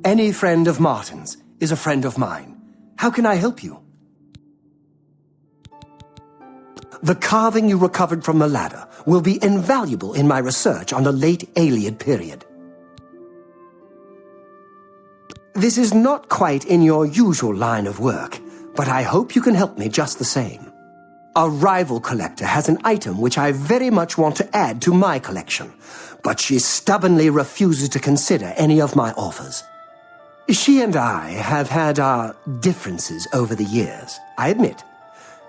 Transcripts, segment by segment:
Any friend of Martin's is a friend of mine. How can I help you? The carving you recovered from the ladder will be invaluable in my research on the late Aeolian period. This is not quite in your usual line of work, but I hope you can help me just the same. A rival collector has an item which I very much want to add to my collection, but she stubbornly refuses to consider any of my offers. She and I have had our differences over the years, I admit.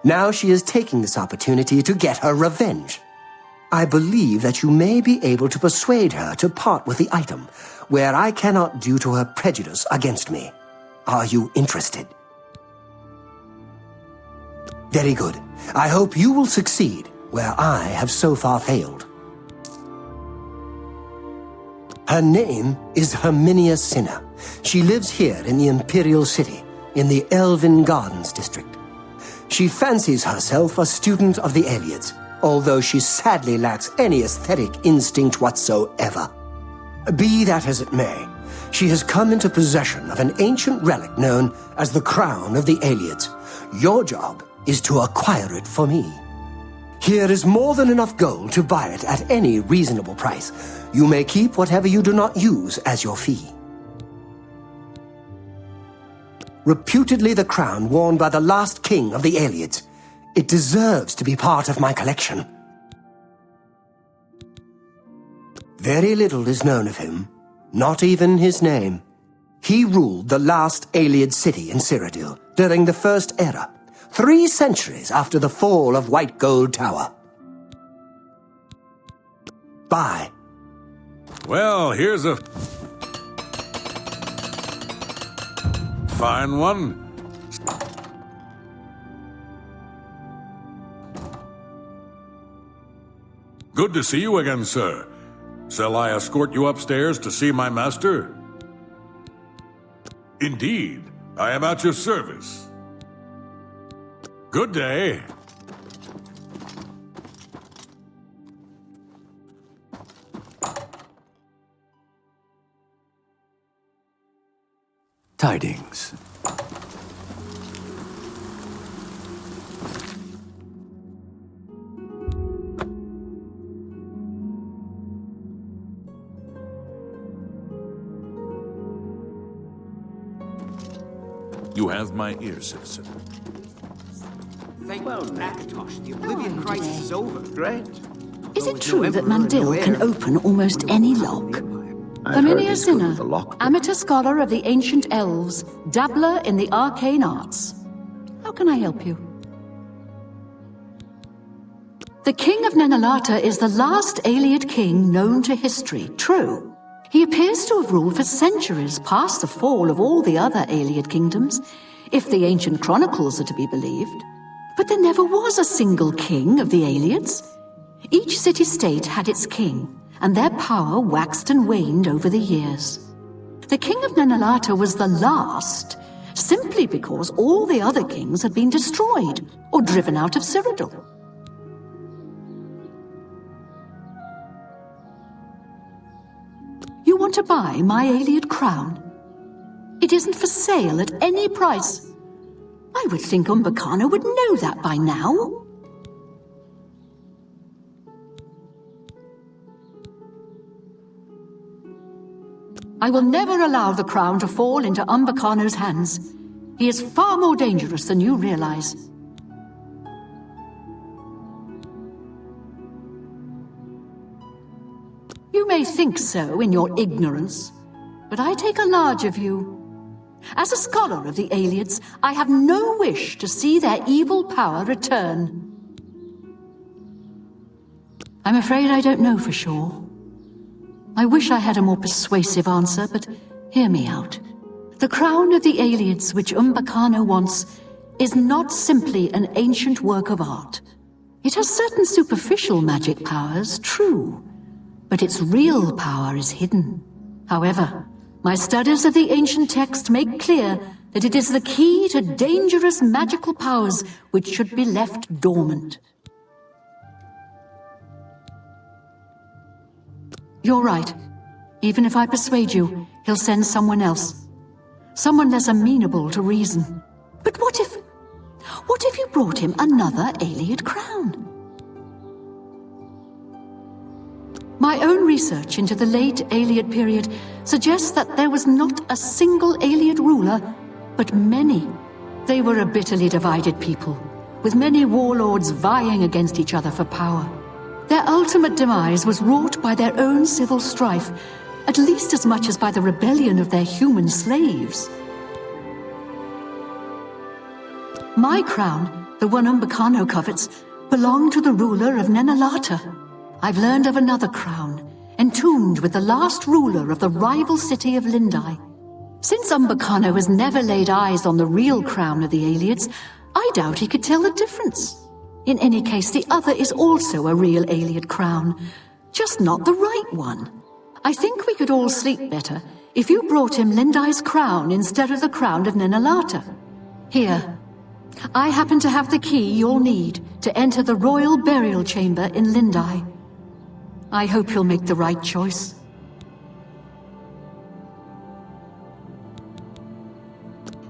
Now she is taking this opportunity to get her revenge. I believe that you may be able to persuade her to part with the item, where I cannot due to her prejudice against me. Are you interested? Very good. I hope you will succeed, where I have so far failed. Her name is Herminia Sinner. She lives here in the Imperial City, in the Elven Gardens district. She fancies herself a student of the Aelids, although she sadly lacks any aesthetic instinct whatsoever. Be that as it may, she has come into possession of an ancient relic known as the Crown of the Aelids. Your job is to acquire it for me. Here is more than enough gold to buy it at any reasonable price. You may keep whatever you do not use as your fee. Reputedly the crown worn by the last king of the Aelids. It deserves to be part of my collection. Very little is known of him, not even his name. He ruled the last Aeliad city in Cyrodiil during the First Era, 3 centuries after the fall of White Gold Tower. Bye. Well, here's a fine one. Good to see you again, sir. Shall I escort you upstairs to see my master? Indeed, I am at your service. Good day. Tidings. You have my ear, citizen. Thank you, Nakatosh. The Oblivion crisis is over. Great. Is it true that Mandil can open almost any lock? Herminia Sinner, amateur scholar of the ancient elves, dabbler in the arcane arts. How can I help you? The king of Nenalata is the last Aeliad king known to history, true. He appears to have ruled for centuries past the fall of all the other Aeliad kingdoms, if the ancient chronicles are to be believed. But there never was a single king of the Aeliads. Each city-state had its king, and their power waxed and waned over the years. The king of Nenalata was the last, simply because all the other kings had been destroyed or driven out of Cyrodiil. You want to buy my Aeliad crown? It isn't for sale at any price. I would think Umbacano would know that by now. I will never allow the crown to fall into Umbacano's hands. He is far more dangerous than you realize. You may think so in your ignorance, but I take a larger view. As a scholar of the Aeliads, I have no wish to see their evil power return. I'm afraid I don't know for sure. I wish I had a more persuasive answer, but hear me out. The crown of the Aeliads which Umbacano wants is not simply an ancient work of art. It has certain superficial magic powers, true, but its real power is hidden. However, my studies of the ancient text make clear that it is the key to dangerous magical powers which should be left dormant. You're right. Even if I persuade you, he'll send someone else. Someone less amenable to reason. But what if you brought him another Ayleid crown? My own research into the late Ayleid period suggests that there was not a single Ayleid ruler, but many. They were a bitterly divided people, with many warlords vying against each other for power. Their ultimate demise was wrought by their own civil strife, at least as much as by the rebellion of their human slaves. My crown, the one Umbacano covets, belonged to the ruler of Nenalata. I've learned of another crown, entombed with the last ruler of the rival city of Lindai. Since Umbacano has never laid eyes on the real crown of the Ayleids, I doubt he could tell the difference. In any case, the other is also a real Ayleid crown, just not the right one. I think we could all sleep better if you brought him Lindai's crown instead of the crown of Nenalata. Here, I happen to have the key you'll need to enter the royal burial chamber in Lindai. I hope you'll make the right choice.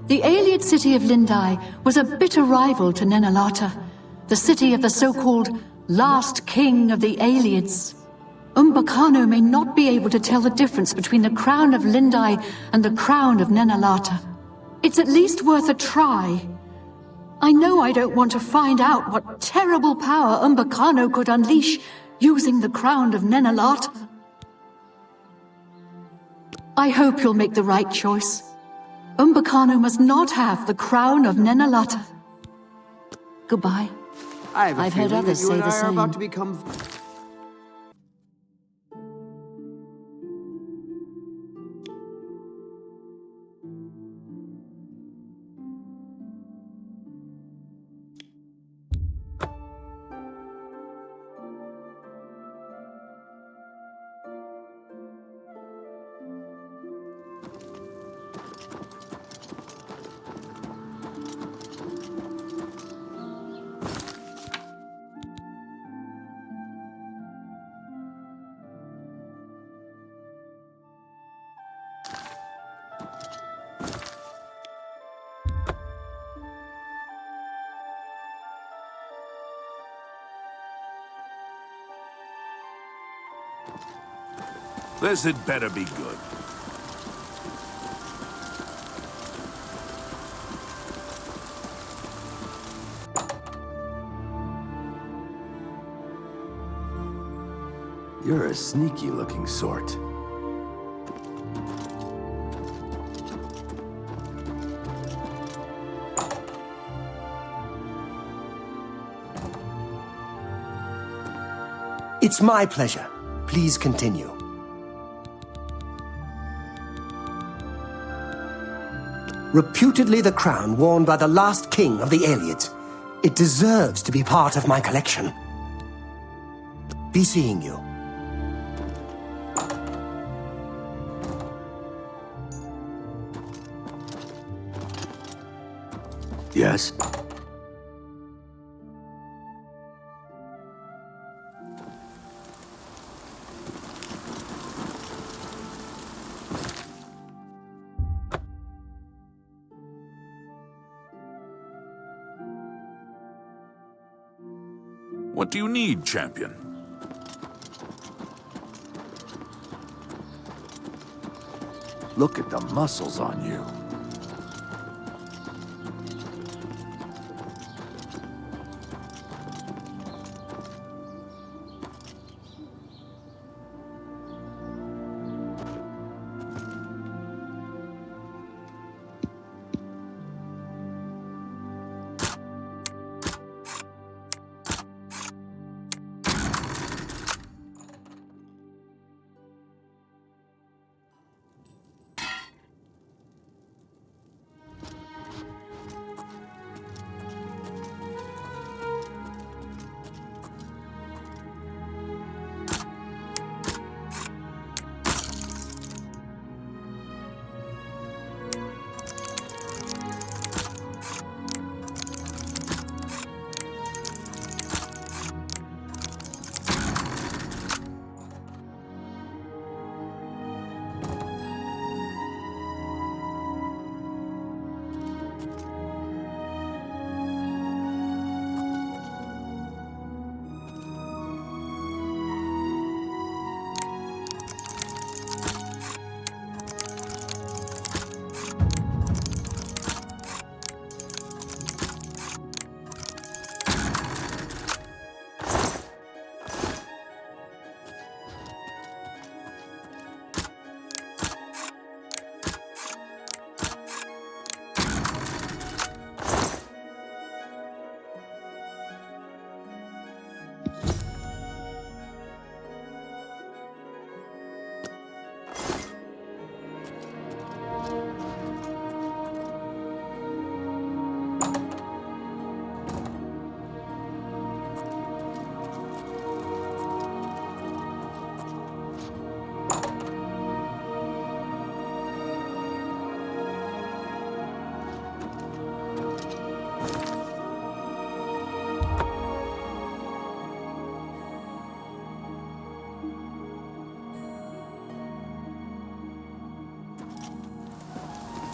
The Ayleid city of Lindai was a bitter rival to Nenalata, the city of the so-called last king of the Ayleids. Umbacano may not be able to tell the difference between the crown of Lindai and the crown of Nenalata. It's at least worth a try. I know I don't want to find out what terrible power Umbacano could unleash using the crown of Nenalata. I hope you'll make the right choice. Umbacano must not have the crown of Nenalata. Goodbye. I've heard others say the are same. about to become... This had better be good. You're a sneaky-looking sort. It's my pleasure. Please continue. Reputedly the crown worn by the last king of the Ayleids. It deserves to be part of my collection. Be seeing you. Yes? What do you need, champion? Look at the muscles on you.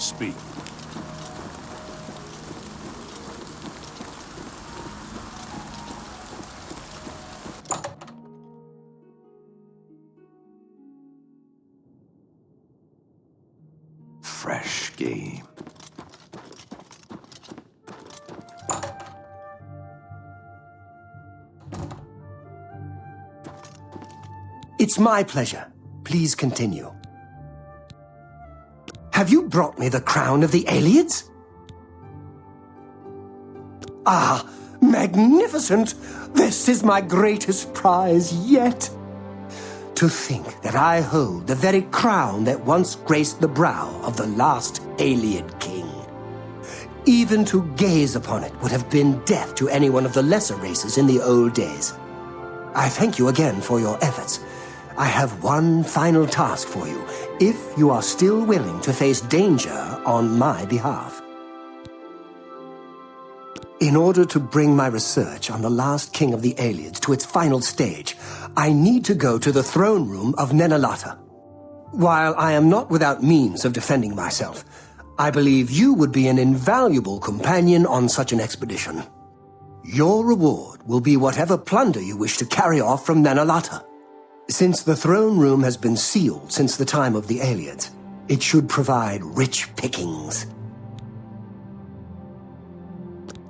Speak. Fresh game. It's my pleasure. Please continue. Have you brought me the crown of the Aelids? Ah, magnificent! This is my greatest prize yet. To think that I hold the very crown that once graced the brow of the last Aeliad king. Even to gaze upon it would have been death to any one of the lesser races in the old days. I thank you again for your efforts. I have one final task for you, if you are still willing to face danger on my behalf. In order to bring my research on the last king of the Aelids to its final stage, I need to go to the throne room of Nenalata. While I am not without means of defending myself, I believe you would be an invaluable companion on such an expedition. Your reward will be whatever plunder you wish to carry off from Nenalata. Since the throne room has been sealed since the time of the Aelids, it should provide rich pickings.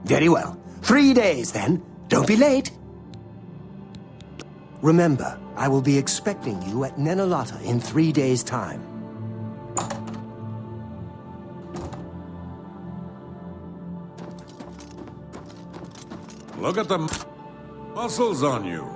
Very well. 3 days, then. Don't be late. Remember, I will be expecting you at Nenalata in 3 days' time. Look at the muscles on you.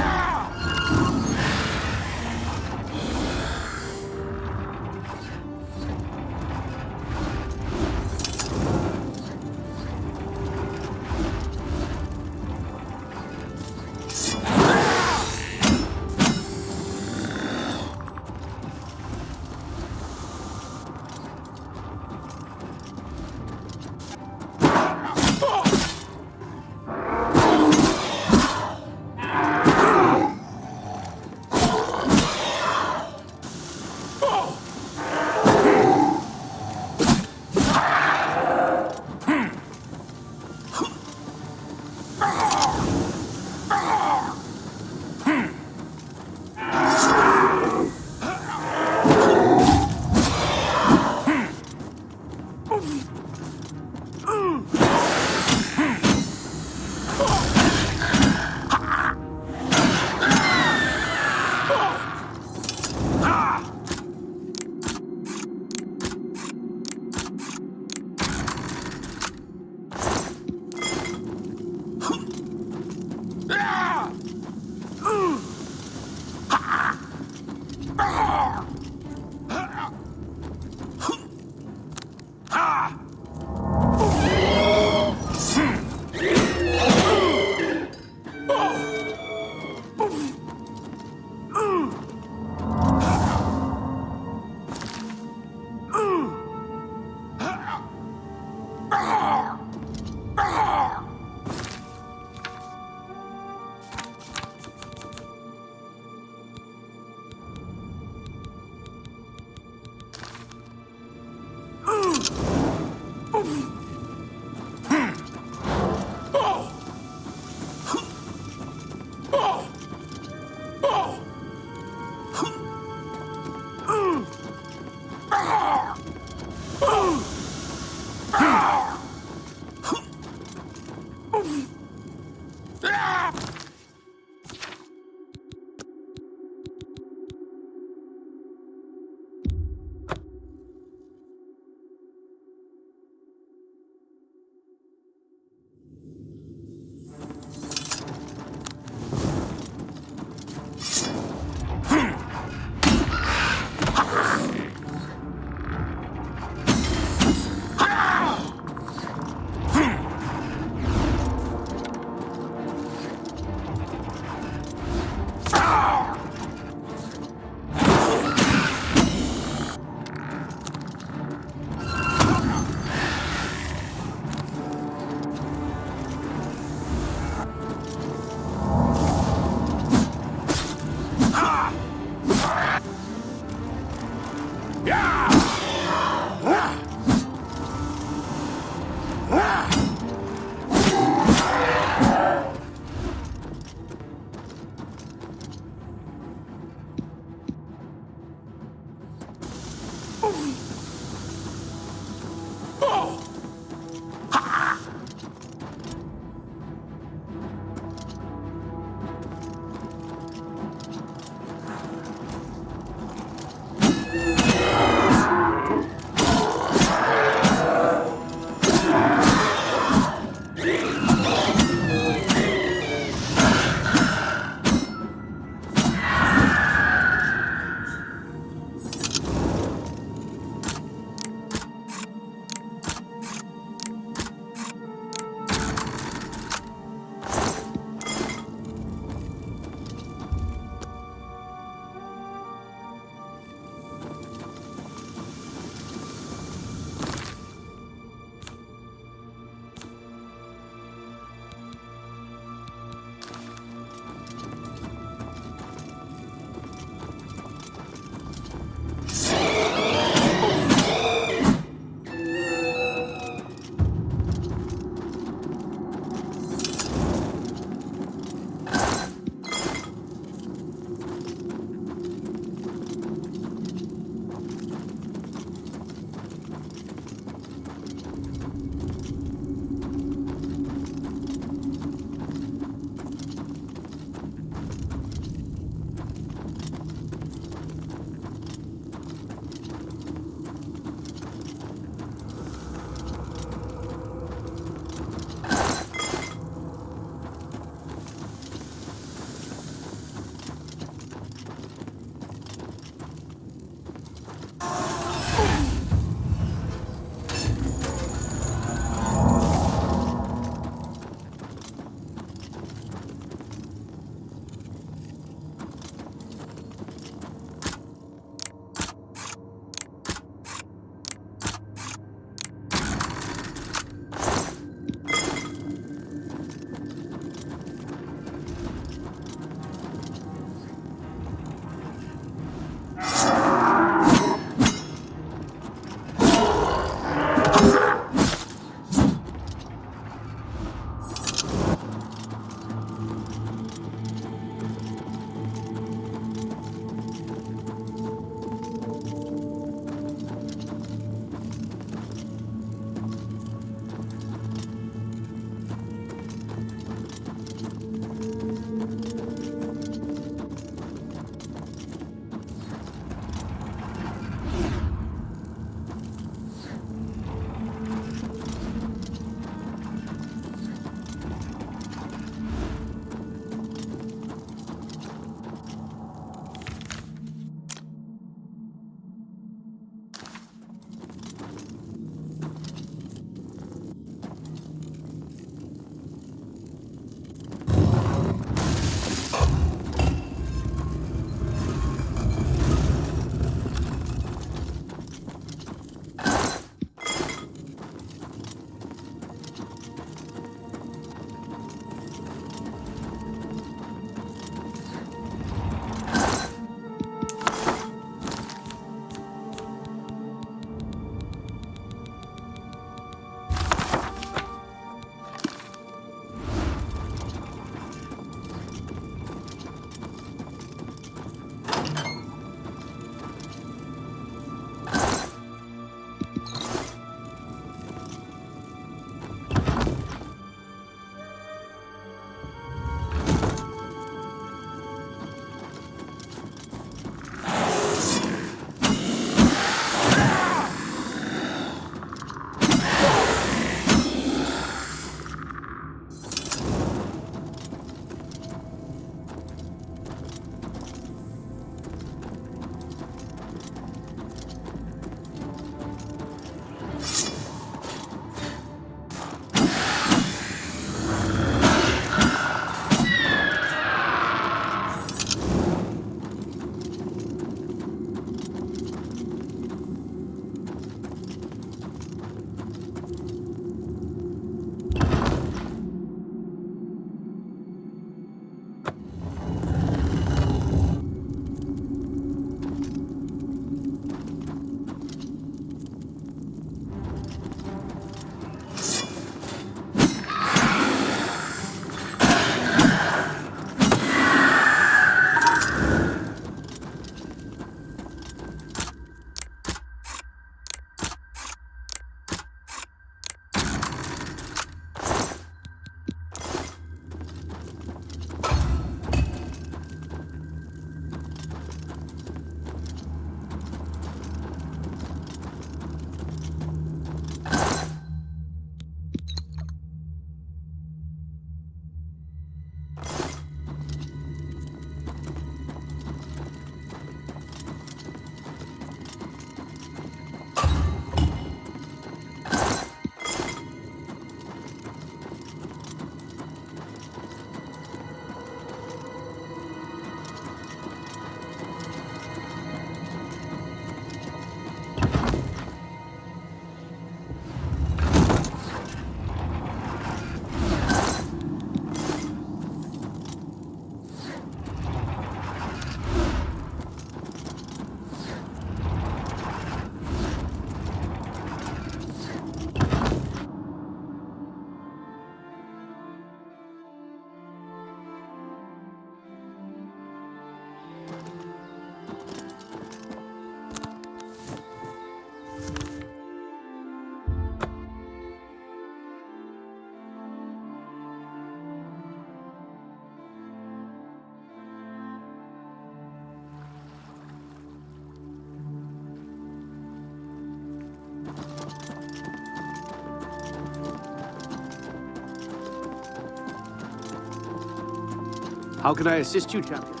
How can I assist you, champion?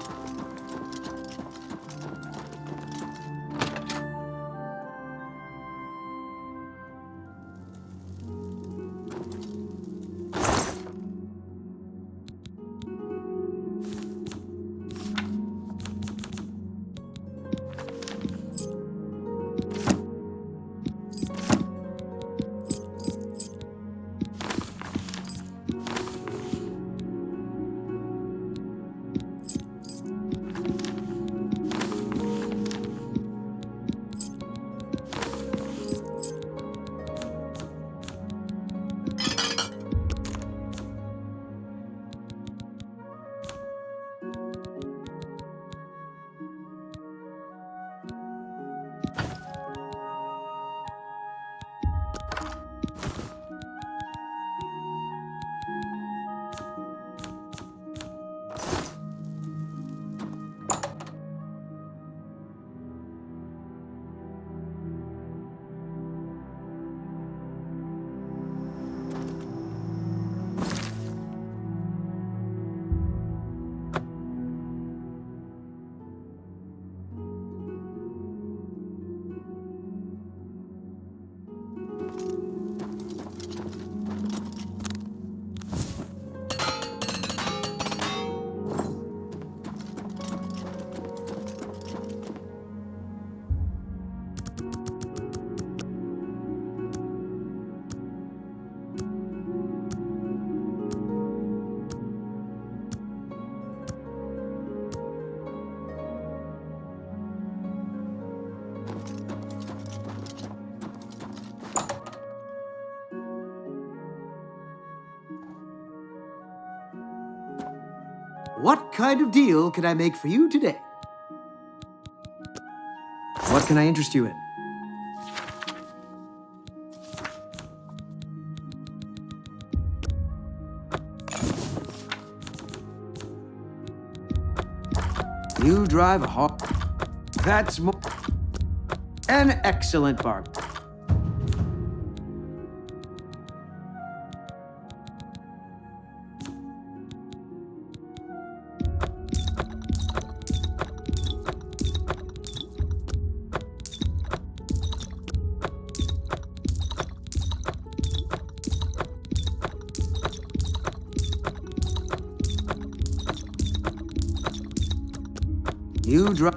What kind of deal can I make for you today? What can I interest you in? You drive a hawk. That's more. An excellent bargain. You drive.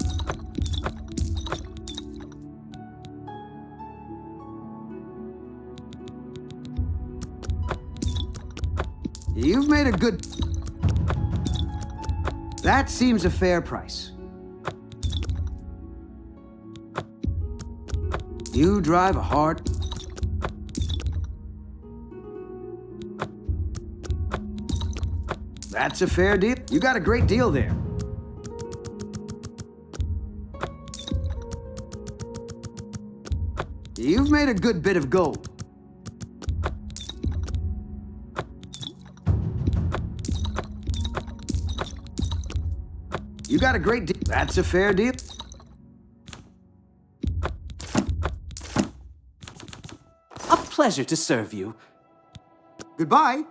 You've made a good. That seems a fair price. You drive a hard. That's a fair deal. You got a great deal there. You've made a good bit of gold. You got a great deal. That's a fair deal. A pleasure to serve you. Goodbye.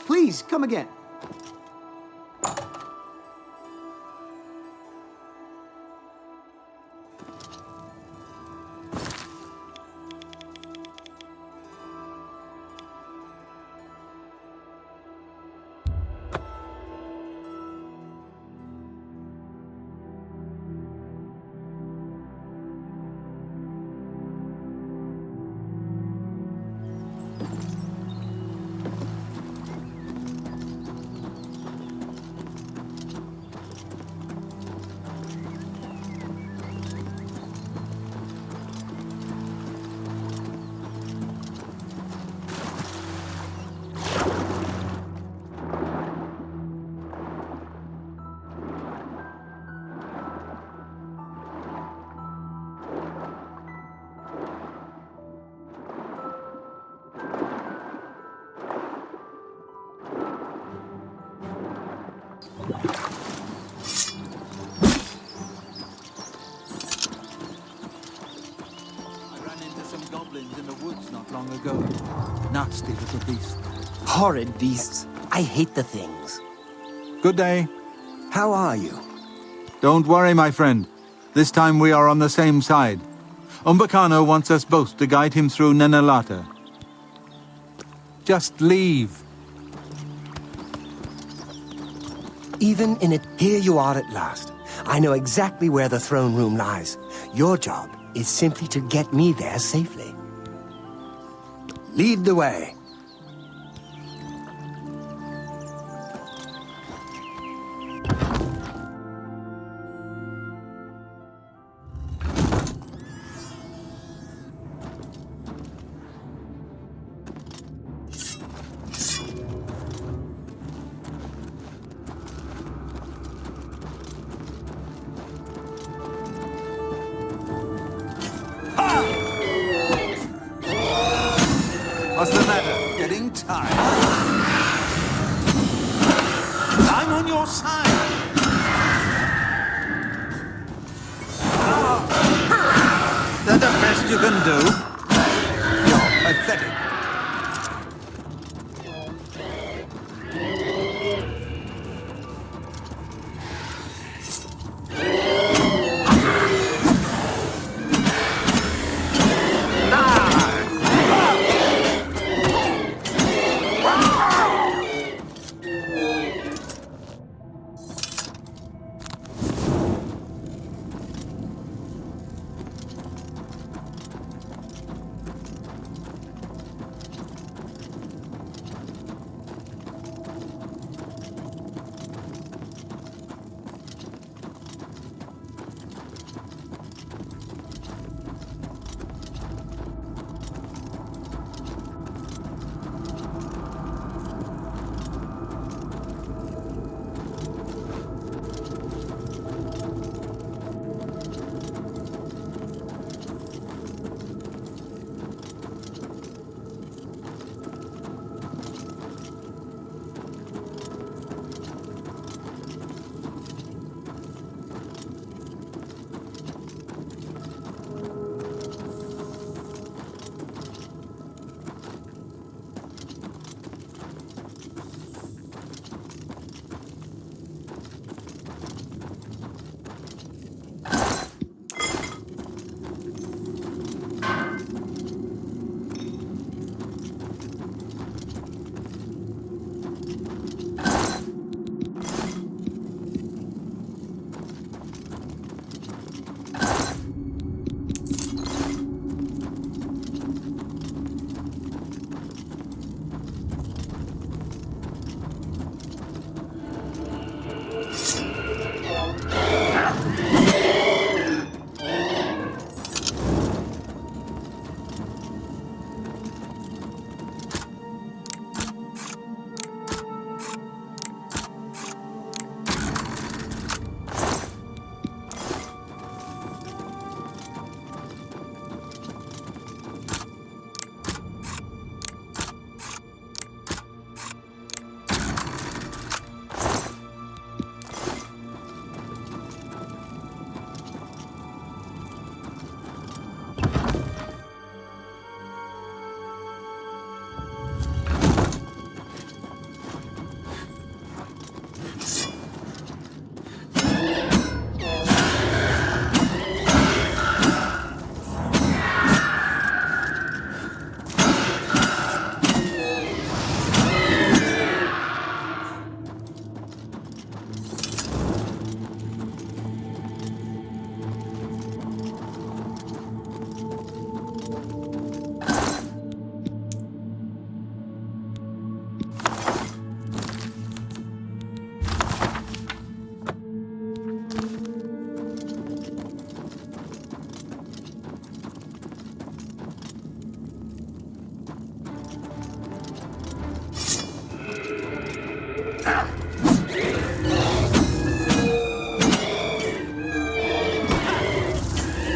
Please, come again. woods not long ago. Nasty little beast. Horrid beasts. I hate the things. Good day. How are you? Don't worry, my friend. This time we are on the same side. Umbacano wants us both to guide him through Nenalata. Just leave. Even in it, here you are at last. I know exactly where the throne room lies. Your job is simply to get me there safely. Lead the way. What's the matter? Getting tired? I'm on your side. That the best you can do? You're pathetic.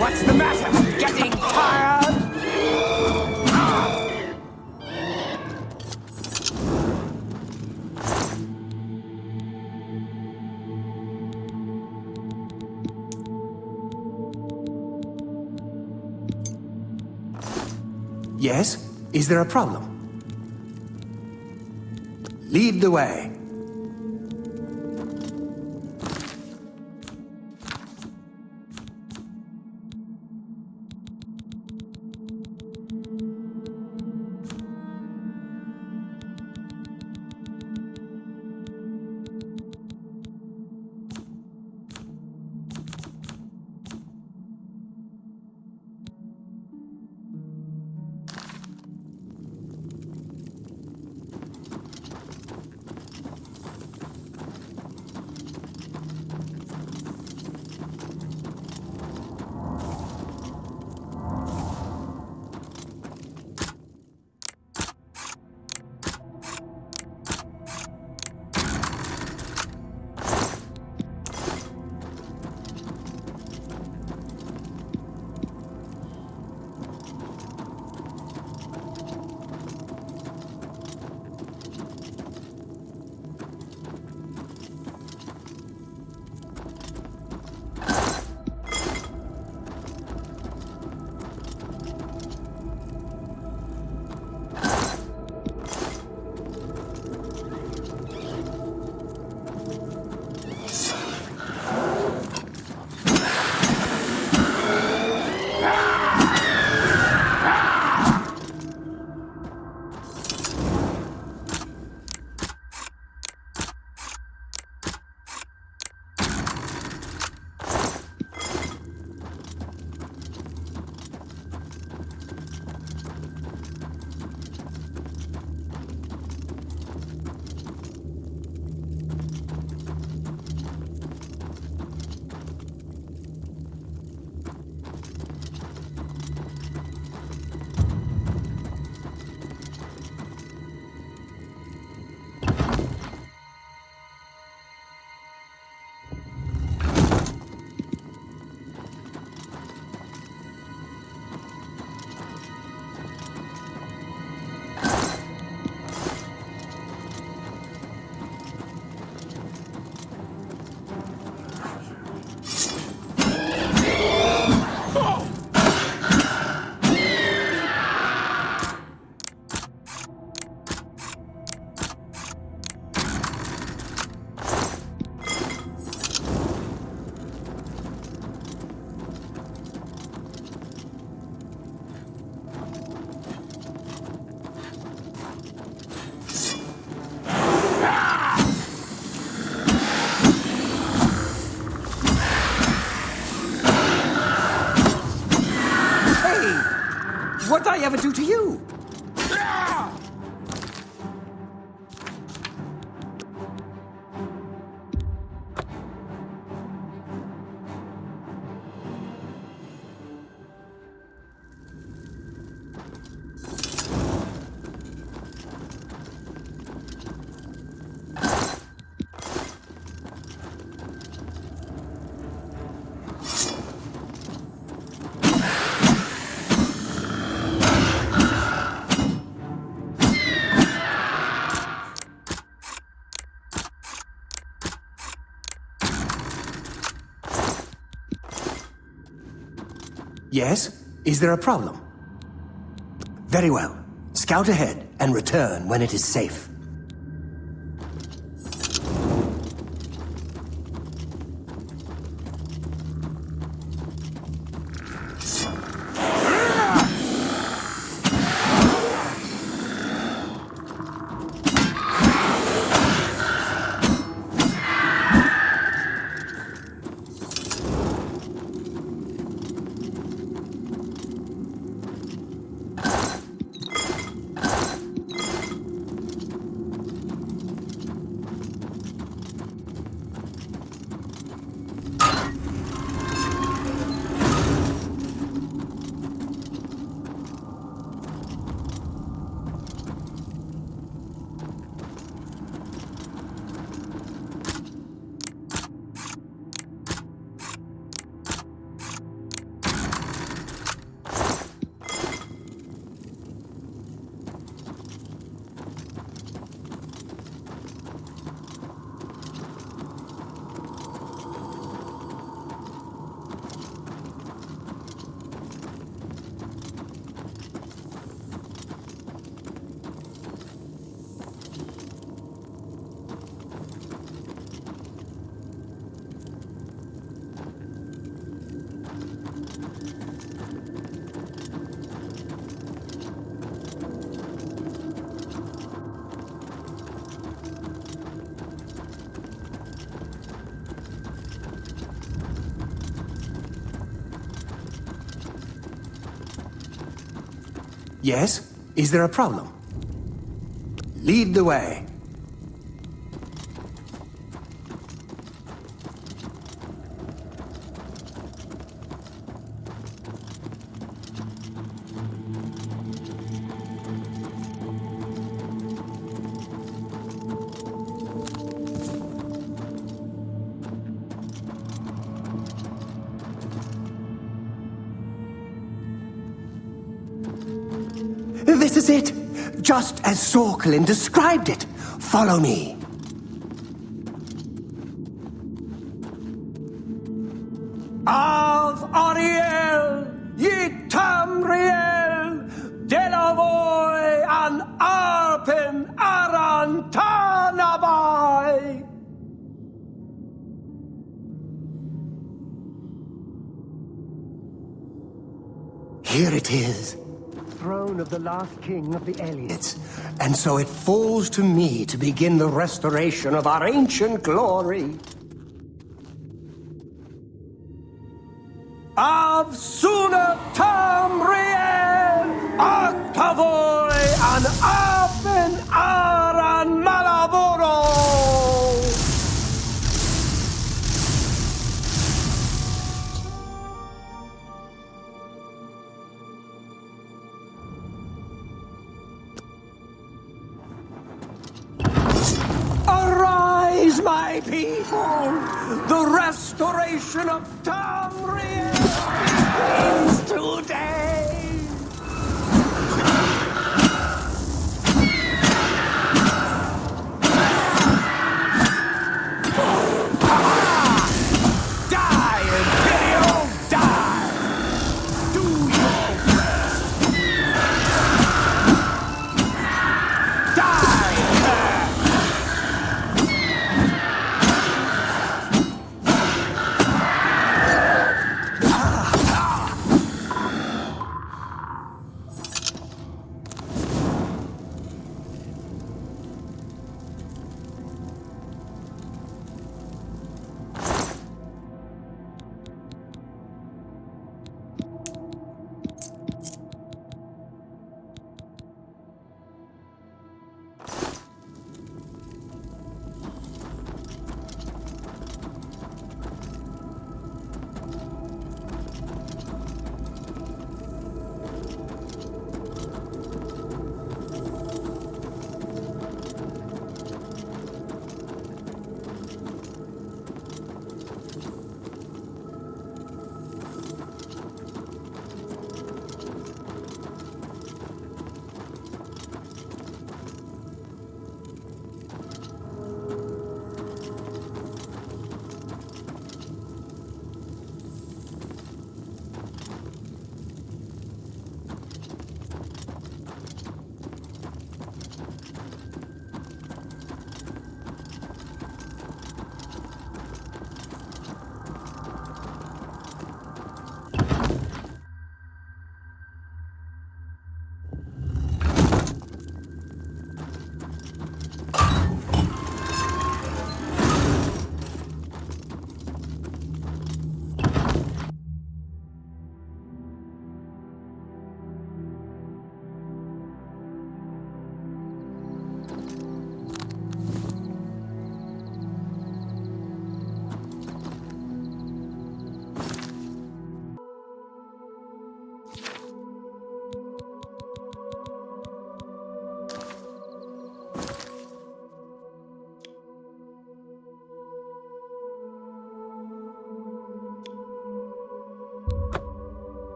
What's the matter? Getting tired? Yes? Is there a problem? Lead the way. What'd I ever do to you? Yes? Is there a problem? Very well. Scout ahead and return when it is safe. Yes? Is there a problem? Lead the way. This is it! Just as Sorkelin described it. Follow me. Av Ariel, Yitamriel, Delavoy, and Arpen Arantanabai. Here it is. Throne of the last king of the Eliots. And so it falls to me to begin the restoration of our ancient glory. Av Suna Tamriel, Octavoy, and Apen Aran Malaboro. Arise, my people! The restoration of Tamriel begins today! Die, Imperial, die! Do your best! Die!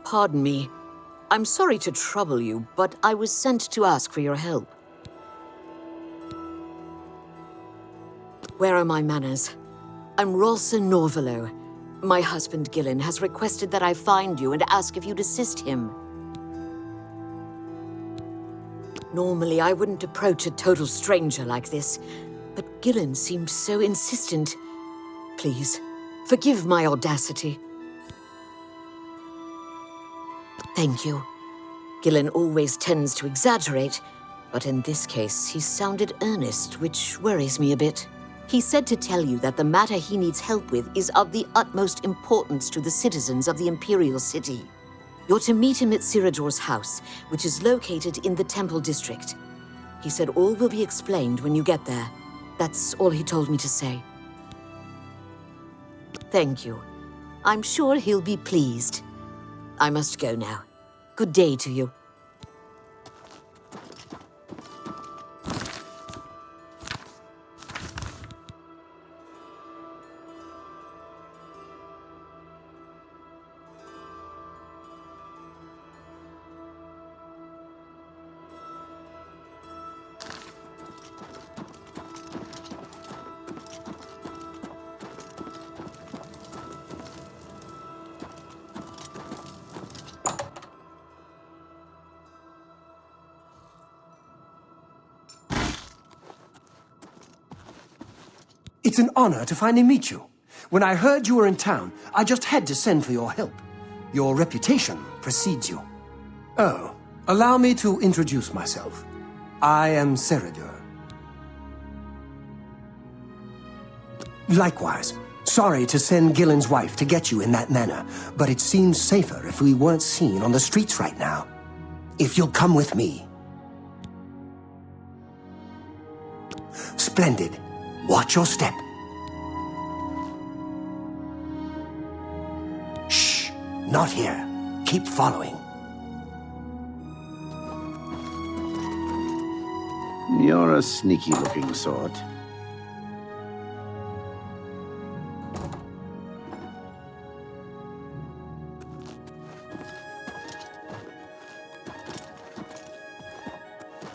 Pardon me. I'm sorry to trouble you, but I was sent to ask for your help. Where are my manners? I'm Rolsa Norvalo. My husband Gillen has requested that I find you and ask if you'd assist him. Normally, I wouldn't approach a total stranger like this, but Gillen seemed so insistent. please. Forgive my audacity. Thank you. Gillen always tends to exaggerate, but in this case, he sounded earnest, which worries me a bit. He said to tell you that the matter he needs help with is of the utmost importance to the citizens of the Imperial City. You're to meet him at Cyrodiil's house, which is located in the Temple District. He said all will be explained when you get there. That's all he told me to say. Thank you. I'm sure he'll be pleased. I must go now. Good day to you. It's an honor to finally meet you. When I heard you were in town, I just had to send for your help. Your reputation precedes you. Oh, allow me to introduce myself. I am Cyrodiil. Likewise, sorry to send Gillen's wife to get you in that manner, but it seems safer if we weren't seen on the streets right now. If you'll come with me. Splendid. Watch your step. Shh, not here. Keep following. You're a sneaky-looking sort.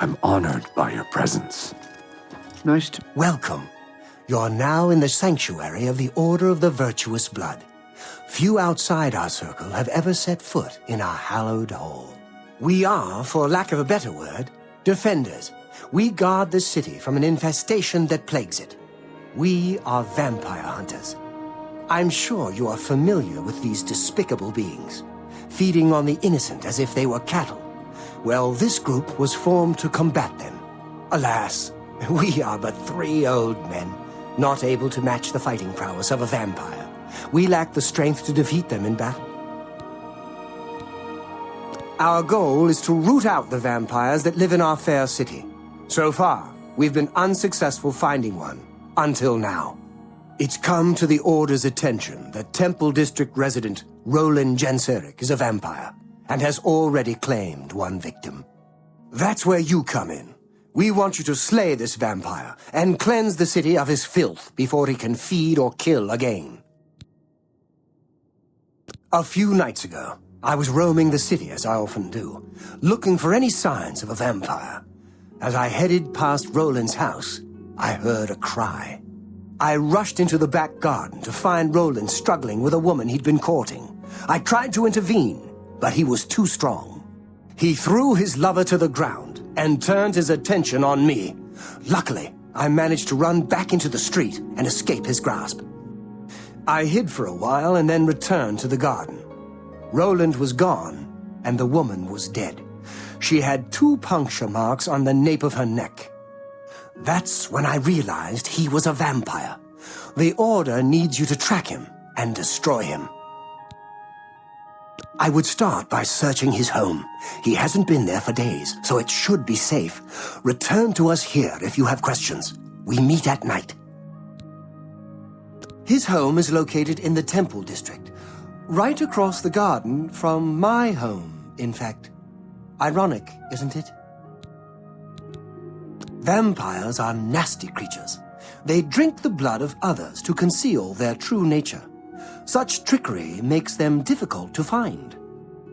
I'm honored by your presence. Nice to... Welcome. You're now in the sanctuary of the Order of the Virtuous Blood. Few outside our circle have ever set foot in our hallowed hall. We are, for lack of a better word, defenders. We guard the city from an infestation that plagues it. We are vampire hunters. I'm sure you are familiar with these despicable beings, feeding on the innocent as if they were cattle. Well, this group was formed to combat them. Alas, we are but 3 old men, not able to match the fighting prowess of a vampire. We lack the strength to defeat them in battle. Our goal is to root out the vampires that live in our fair city. So far, we've been unsuccessful finding one, until now. It's come to the Order's attention that Temple District resident Roland Genseric is a vampire, and has already claimed one victim. That's where you come in. We want you to slay this vampire and cleanse the city of his filth before he can feed or kill again. A few nights ago, I was roaming the city as I often do, looking for any signs of a vampire. As I headed past Roland's house, I heard a cry. I rushed into the back garden to find Roland struggling with a woman he'd been courting. I tried to intervene, but he was too strong. He threw his lover to the ground and turned his attention on me. Luckily, I managed to run back into the street and escape his grasp. I hid for a while and then returned to the garden. Roland was gone, and the woman was dead. She had 2 puncture marks on the nape of her neck. That's when I realized he was a vampire. The Order needs you to track him and destroy him. I would start by searching his home. He hasn't been there for days, so it should be safe. Return to us here if you have questions. We meet at night. His home is located in the Temple District, right across the garden from my home, in fact. Ironic, isn't it? Vampires are nasty creatures. They drink the blood of others to conceal their true nature. Such trickery makes them difficult to find.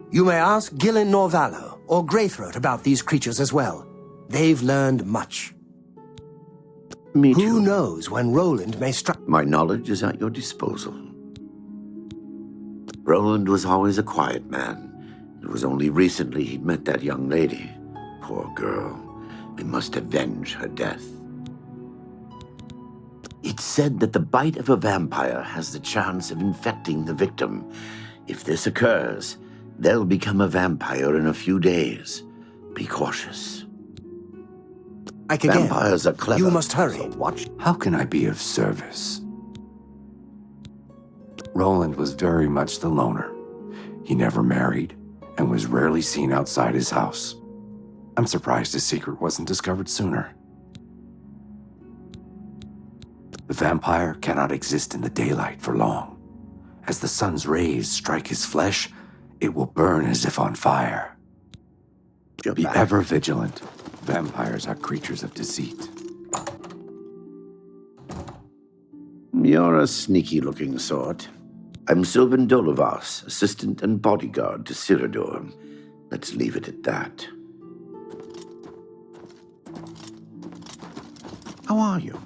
You may ask Gillen Norvallo or Greythroat about these creatures as well. They've learned much. Me too. Who knows when Roland may strike? My knowledge is at your disposal. Roland was always a quiet man. It was only recently he'd met that young lady. Poor girl. We must avenge her death. It's said that the bite of a vampire has the chance of infecting the victim. If this occurs, they'll become a vampire in a few days. Be cautious. Ike again. Vampires are clever. You must hurry. So watch. How can I be of service? Roland was very much the loner. He never married and was rarely seen outside his house. I'm surprised his secret wasn't discovered sooner. The vampire cannot exist in the daylight for long. As the sun's rays strike his flesh, it will burn as if on fire. Be ever vigilant. Vampires are creatures of deceit. You're a sneaky-looking sort. I'm Sylvan Dolovas, assistant and bodyguard to Cyrodiil. Let's leave it at that. How are you?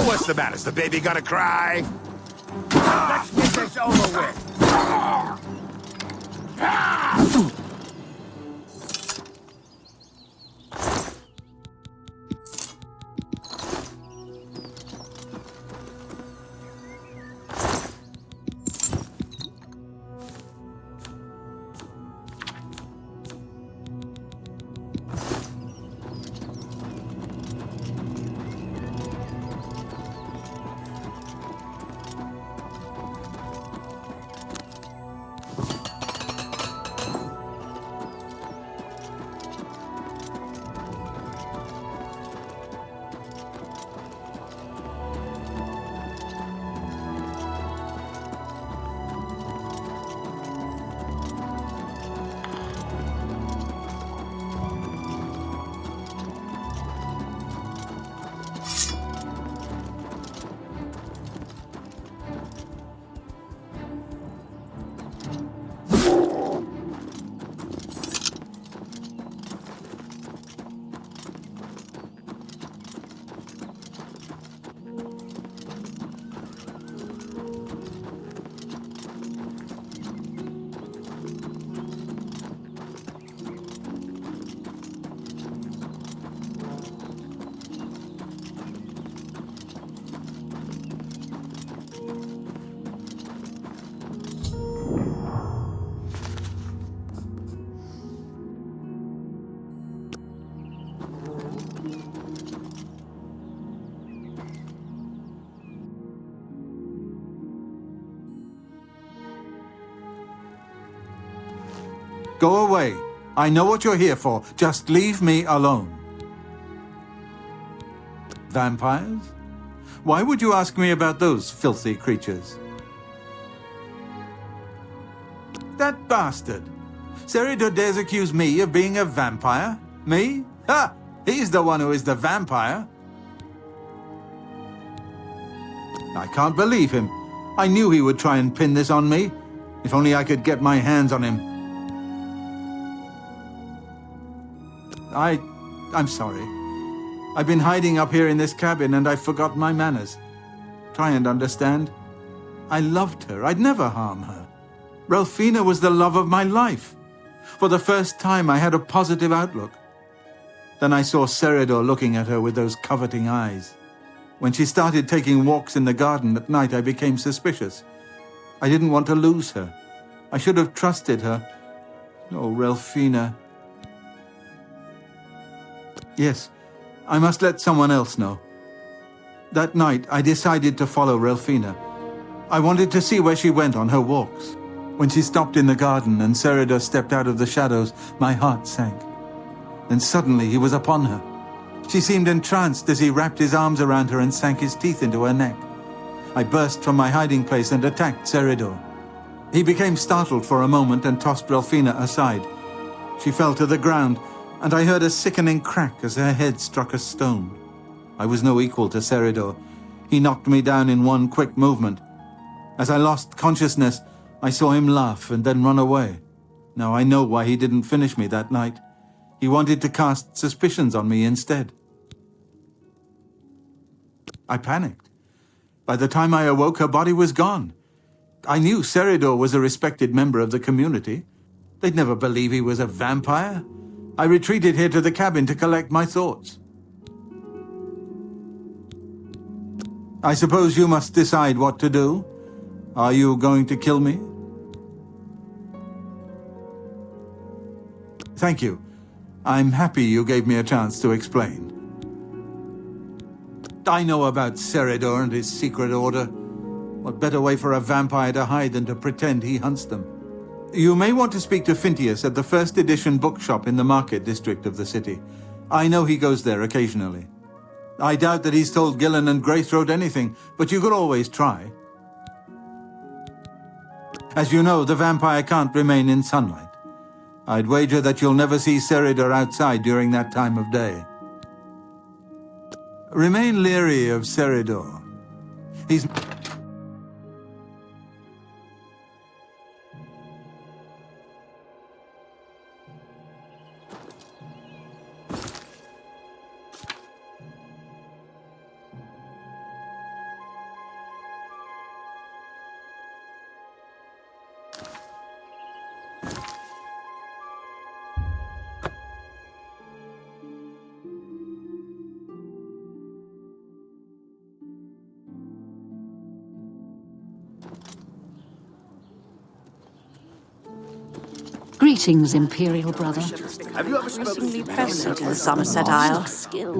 What's the matter? Is the baby gonna cry? Let's get this over with. Go away. I know what you're here for. Just leave me alone. Vampires? Why would you ask me about those filthy creatures? That bastard! Seridor dares accuse me of being a vampire? Me? Ha! He's the one who is the vampire. I can't believe him. I knew he would try and pin this on me. If only I could get my hands on him. I'm sorry. I've been hiding up here in this cabin and I've forgotten my manners. Try and understand. I loved her. I'd never harm her. Ralphina was the love of my life. For the first time, I had a positive outlook. Then I saw Seridor looking at her with those coveting eyes. When she started taking walks in the garden at night, I became suspicious. I didn't want to lose her. I should have trusted her. Oh, Ralphina. Yes, I must let someone else know. That night, I decided to follow Ralphina. I wanted to see where she went on her walks. When she stopped in the garden and Seridor stepped out of the shadows, my heart sank. Then suddenly he was upon her. She seemed entranced as he wrapped his arms around her and sank his teeth into her neck. I burst from my hiding place and attacked Seridor. He became startled for a moment and tossed Ralphina aside. She fell to the ground, and I heard a sickening crack as her head struck a stone. I was no equal to Seridor. He knocked me down in one quick movement. As I lost consciousness, I saw him laugh and then run away. Now I know why he didn't finish me that night. He wanted to cast suspicions on me instead. I panicked. By the time I awoke, her body was gone. I knew Seridor was a respected member of the community. They'd never believe he was a vampire. I retreated here to the cabin to collect my thoughts. I suppose you must decide what to do. Are you going to kill me? Thank you. I'm happy you gave me a chance to explain. I know about Seridor and his secret order. What better way for a vampire to hide than to pretend he hunts them? You may want to speak to Phintius at the first edition bookshop in the market district of the city. I know he goes there occasionally. I doubt that he's told Gillen and Greythroat anything, but you could always try. As you know, the vampire can't remain in sunlight. I'd wager that you'll never see Seridor outside during that time of day. Remain leery of Seridor. He's... Greetings, Imperial brother. Have you ever spoken to Present in Somerset Isle.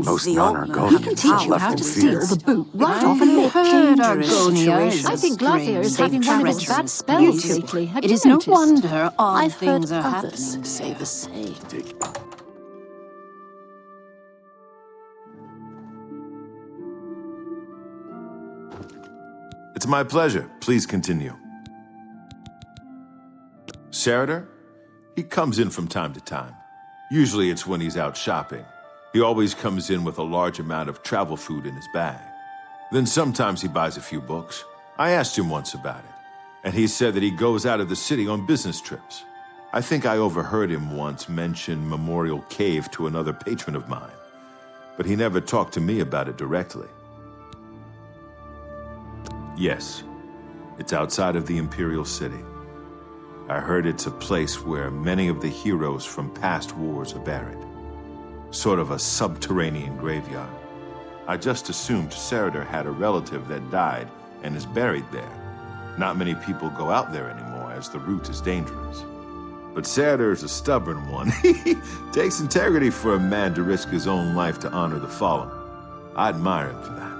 Most none are He golden. can teach you how to steal the boot right off a lick. I think Glathier is having one of his bad spells lately. Have It you is no noticed? wonder odd I've things heard are others happening. say the same. It's my pleasure. Please continue. Sarader? He comes in from time to time. Usually it's when he's out shopping. He always comes in with a large amount of travel food in his bag. Then sometimes he buys a few books. I asked him once about it, and he said that he goes out of the city on business trips. I think I overheard him once mention Memorial Cave to another patron of mine, but he never talked to me about it directly. Yes, it's outside of the Imperial City. I heard it's a place where many of the heroes from past wars are buried. Sort of a subterranean graveyard. I just assumed Sarader had a relative that died and is buried there. Not many people go out there anymore as the route is dangerous. But Sarader is a stubborn one. Takes integrity for a man to risk his own life to honor the fallen. I admire him for that.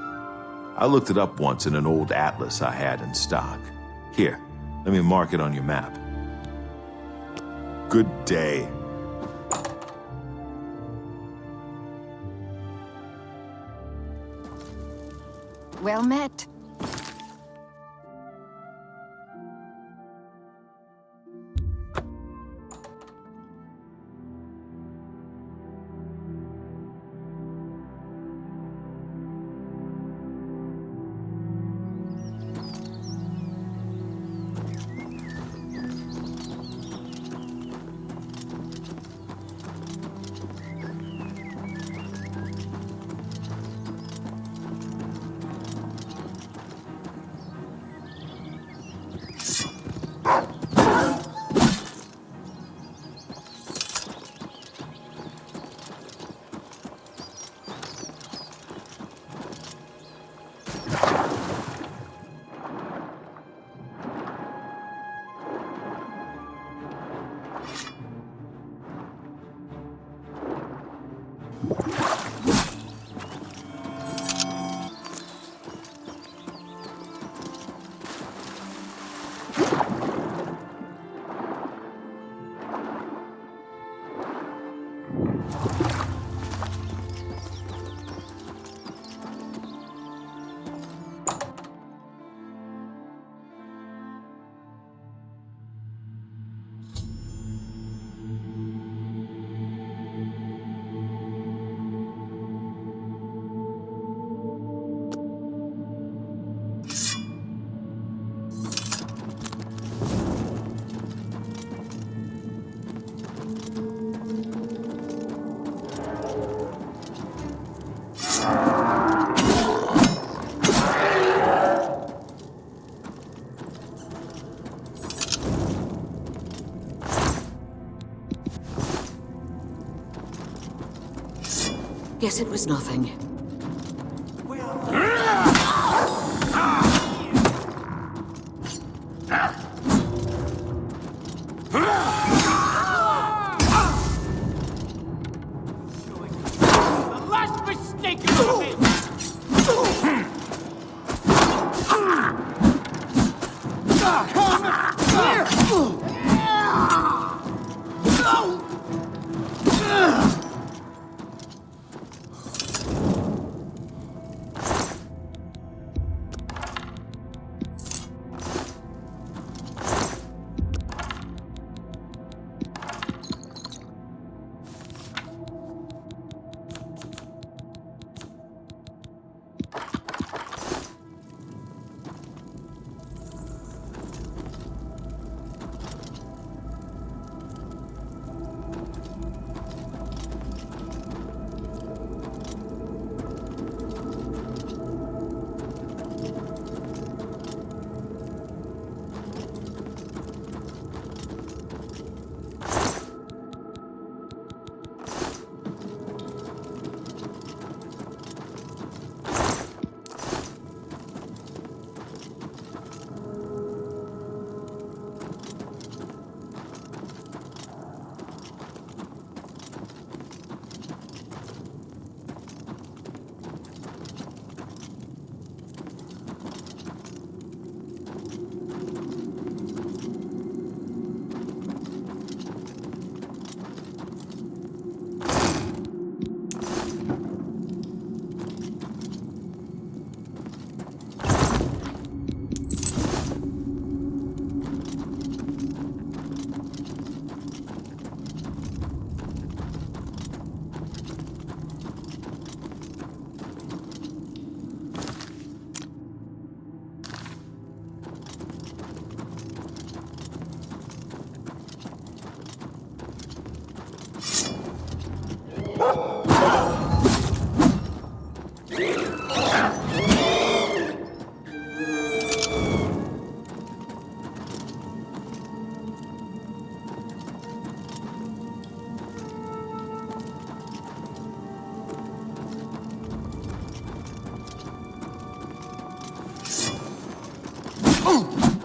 I looked it up once in an old atlas I had in stock. Here, let me mark it on your map. Good day. Well met. Guess it was nothing. The last mistake you made!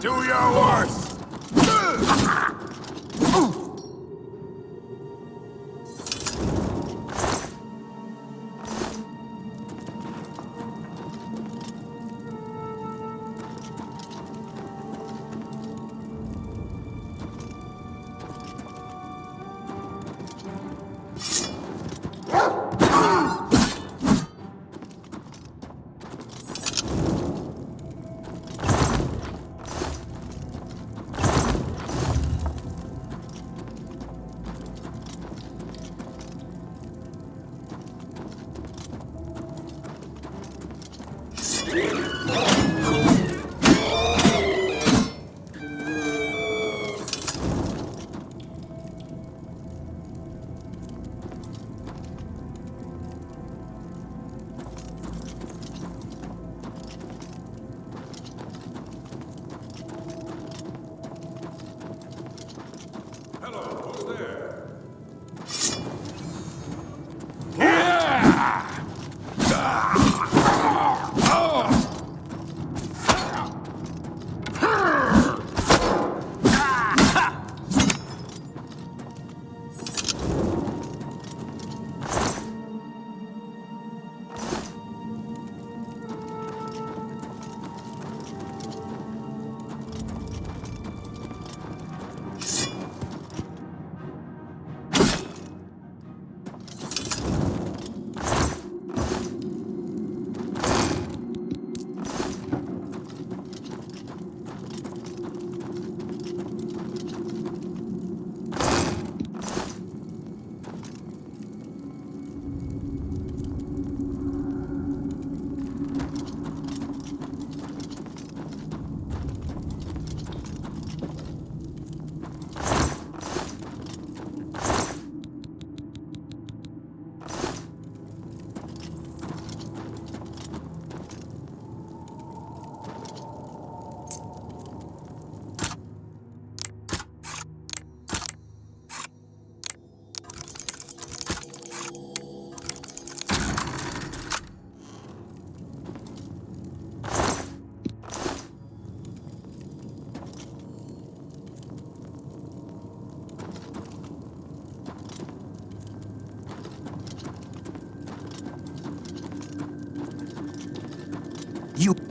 Do your worst!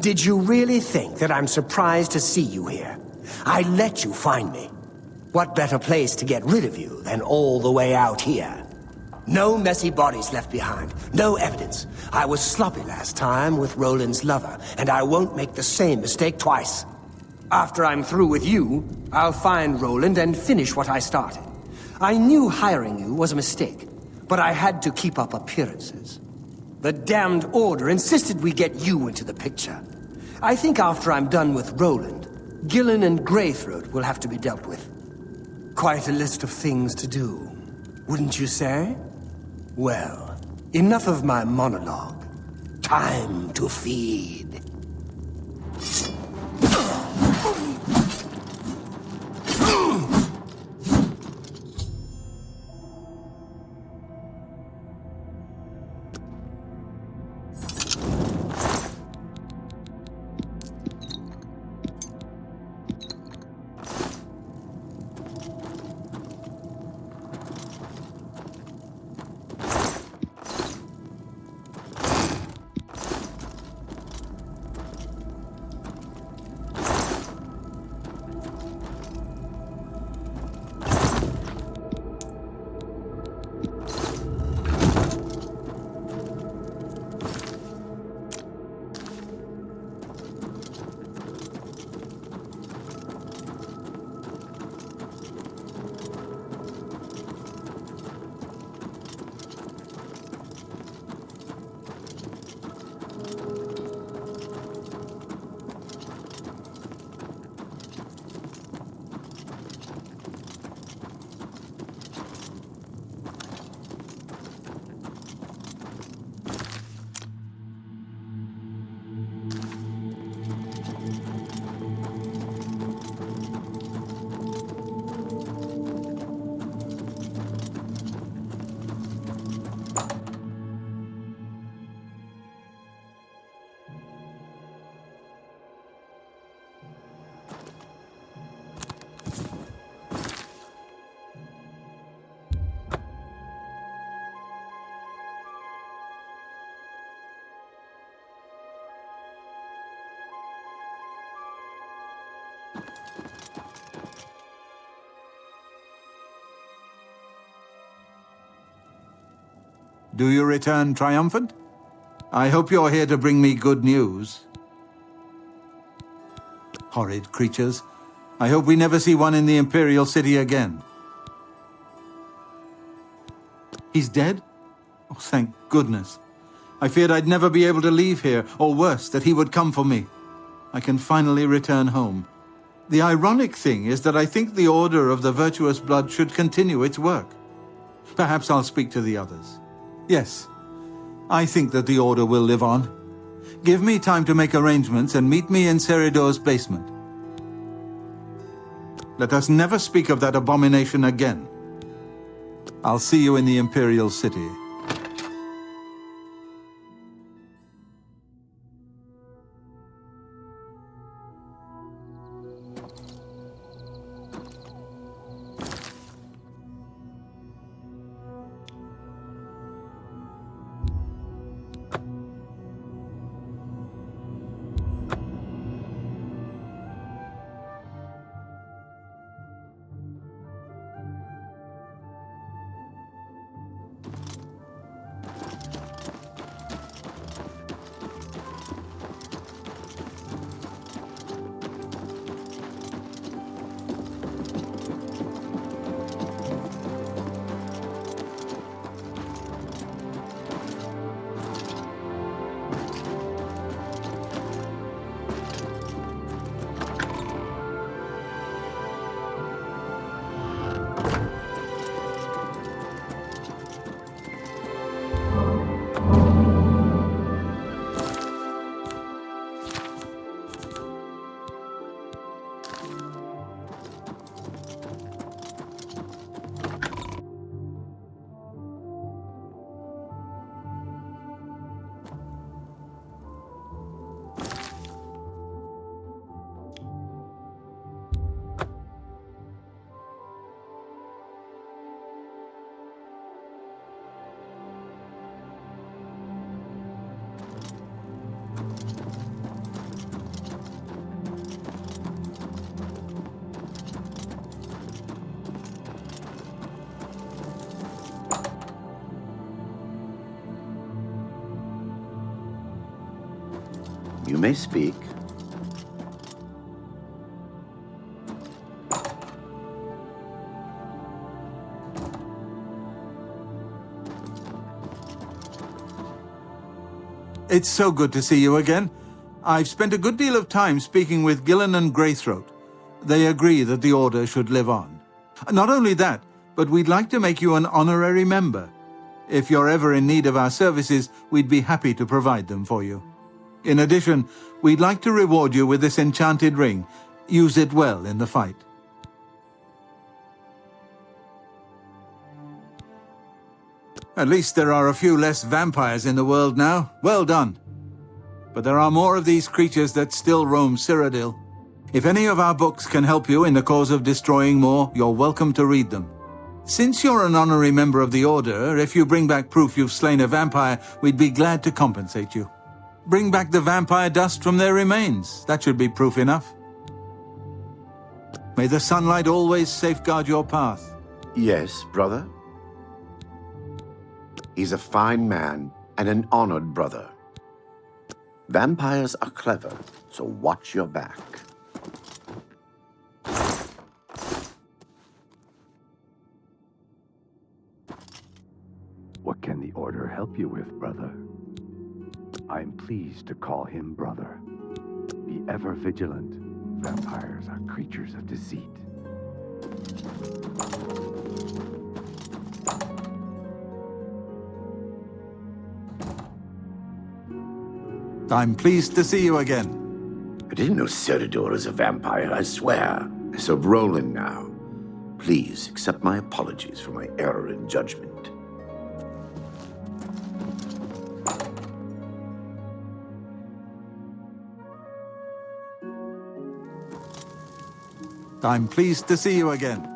Did you really think that I'm surprised to see you here? I let you find me. What better place to get rid of you than all the way out here? No messy bodies left behind, no evidence. I was sloppy last time with Roland's lover, and I won't make the same mistake twice. After I'm through with you, I'll find Roland and finish what I started. I knew hiring you was a mistake, but I had to keep up appearances. The damned Order insisted we get you into the picture. I think after I'm done with Roland, Gillen and Greythroat will have to be dealt with. Quite a list of things to do, wouldn't you say? Well, enough of my monologue. Time to feed. Do you return triumphant? I hope you're here to bring me good news. Horrid creatures. I hope we never see one in the Imperial City again. He's dead? Oh, thank goodness. I feared I'd never be able to leave here, or worse, that he would come for me. I can finally return home. The ironic thing is that I think the Order of the Virtuous Blood should continue its work. Perhaps I'll speak to the others. Yes, I think that the Order will live on. Give me time to make arrangements and meet me in Seridor's basement. Let us never speak of that abomination again. I'll see you in the Imperial City. You may speak. It's so good to see you again. I've spent a good deal of time speaking with Gillen and Greythroat. They agree that the Order should live on. Not only that, but we'd like to make you an honorary member. If you're ever in need of our services, we'd be happy to provide them for you. In addition, we'd like to reward you with this enchanted ring. Use it well in the fight. At least there are a few less vampires in the world now. Well done. But there are more of these creatures that still roam Cyrodiil. If any of our books can help you in the cause of destroying more, you're welcome to read them. Since you're an honorary member of the Order, if you bring back proof you've slain a vampire, we'd be glad to compensate you. Bring back the vampire dust from their remains. That should be proof enough. May the sunlight always safeguard your path. Yes, brother. He's a fine man and an honored brother. Vampires are clever, so watch your back. What can the Order help you with, brother? I'm pleased to call him brother. Be ever vigilant. Vampires are creatures of deceit. I'm pleased to see you again. I didn't know Seridor is a vampire, I swear. So Roland now. Please accept my apologies for my error in judgment. I'm pleased to see you again.